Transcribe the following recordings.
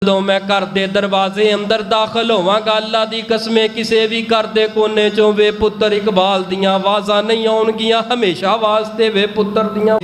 ਜਦੋਂ मैं घर के दरवाजे अंदर दाखिल होवांगा अल्लाह दी कसमें किसी भी घर के कोने चों वे पुत्र इकबाल दियां आवाज़ां नहीं आउणगियां, हमेशा वास्ते वे पुत्र दियां।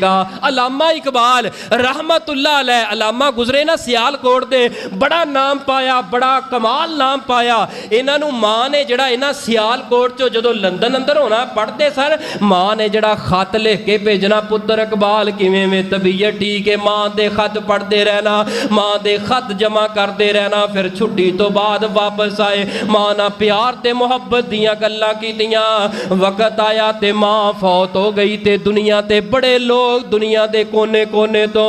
अलामा इकबाल रहमतुल्लाह अलैह, अलामा गुजरे ना सियालकोट दे, बड़ा नाम पाया, बड़ा कमाल नाम पाया। इन्हां नूं मां ने जिहड़ा इन्हां सियालकोट चों जदों लंदन अंदर होना पढ़ते सर, मां ने जिहड़ा खत लिख के भेजना, पुत्र इकबाल किवें वे तबीयत ठीक है, मां दे खत पढ़ते रहना, मां दे खत जमा करते रहना। फिर छुट्टी तो बाद वापस आए, मां ना प्यार ते मुहब्बत दियां गल्लां कीतियां। वक्त आया ते मां फौत हो गई ते दुनिया ते बड़े लोग दुनिया दे कोने कोने तो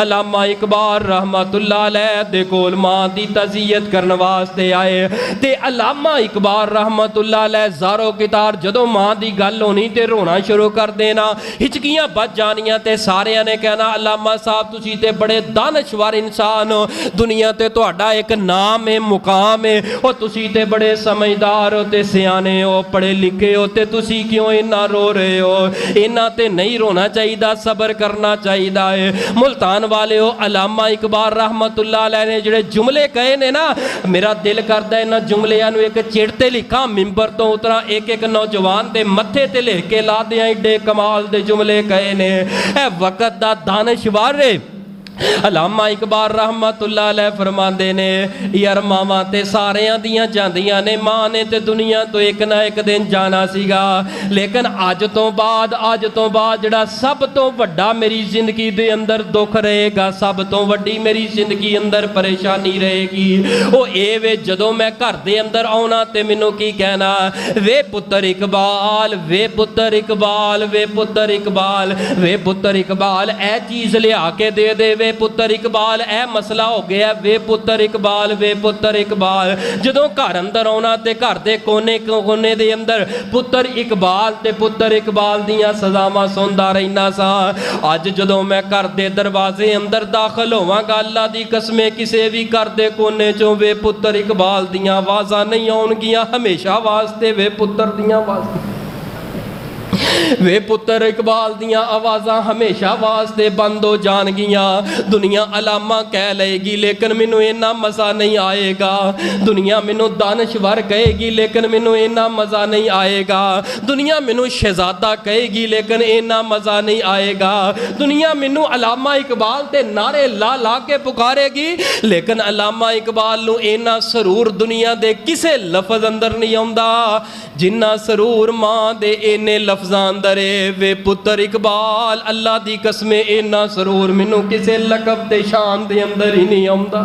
अलामा इकबाल रहमतुल्लाह अलैह दे कोल मां दी तज़ियत करने वास्ते आए। ते अलामा इकबाल रहमतुल्लाह अलैह ज़ारो कितार जदों मां दी गल होनी ते रोना शुरू कर देना, हिचकियां बच जानियां ते सारियां ने कहना अलामा साहब तुसीं ते बड़े दानश्वर इंसान हो, दुनिया ते तुहाडा एक नाम है, मुकाम है, और तुसी ते बड़े समझदार हो ते सियाने हो, पढ़े लिखे हो, ते तुसी क्यों इन्ना रो रहे हो? इन्ना ते नहीं रोना चाहिए, सब्र करना चाहिए है। मुल्तान वाले हो अलामा इकबाल रहमतुल्लाह अलैह ने जिहड़े जुमले कहे ने ना, मेरा दिल करदा इन्हां जुमलियां नूं एक चिट ते लिखा, मिंबर तो उतरा, एक एक नौजवान दे मत्थे ते लिख के ला दियां, एडे कमाल दे जुमले कहे ने। ए वक्त दा दानश्वर है अलामा इकबाल रहमतुल्लाह अलैह फरमाते ने, यार मावां ते सारियां दियां जांदियां ने, मां ने ते दुनिया तो एक ना एक दिन जाना सीगा, लेकिन अज तो बाद जिहड़ा सब तो वड्डा मेरी जिंदगी दे अंदर दुख रहेगा, सब तो वड्डी मेरी जिंदगी अंदर परेशानी रहेगी, वो ये वे जदों मैं घर दे अंदर आउणा ते मैनूं की कहना, वे पुत्र इकबाल, वे पुत्र इकबाल, वे पुत्र इकबाल, वे पुत्र इकबाल, ए चीज़ लिया के दे दे, वे पुत्र इकबाल, ए मसला हो गया, वे पुत्र इकबाल, वे पुत्र इकबाल। जदों घर अंदर आउणा ते घर दे कोने कोने दे अंदर पुत्र इकबाल ते पुत्र इकबाल दियां सज़ावां सुनदा रहना सा। अज जदों मैं घर दे दरवाजे अंदर दाखिल होवांगा अल्लाह दी कसमें किसी भी घर दे कोने चों वे पुत्र इकबाल दियां आवाज़ां नहीं आउणगियां, हमेशा वास्ते वे पुत्र दियां आवाज़ां, वे पुत्र इकबाल दियां आवाज़ां हमेशा वास्ते बंद हो जाणगियां। दुनिया अलामा कह लेगी लेकिन मैनू इन्ना मज़ा नहीं आएगा, दुनिया मैनू दानश्वर कहेगी लेकिन मैनू इन्ना मज़ा नहीं आएगा, दुनिया मैनू शहजादा कहेगी लेकिन इन्ना मज़ा नहीं आएगा, दुनिया मैनू अलामा इकबाल ते नारे ला ला के पुकारेगी, लेकिन अलामा इकबाल नू इन्ना सरूर दुनिया दे किसे लफज अंदर नहीं आउंदा जिन्ना सरूर मां दे इन्ने लफ्ज़ां अंदर है। वे पुत्र इकबाल, अल्लाह दी कसमें इन्ना सरूर मैनू किसे लकब ते शान दे अंदर ही नहीं आउंदा।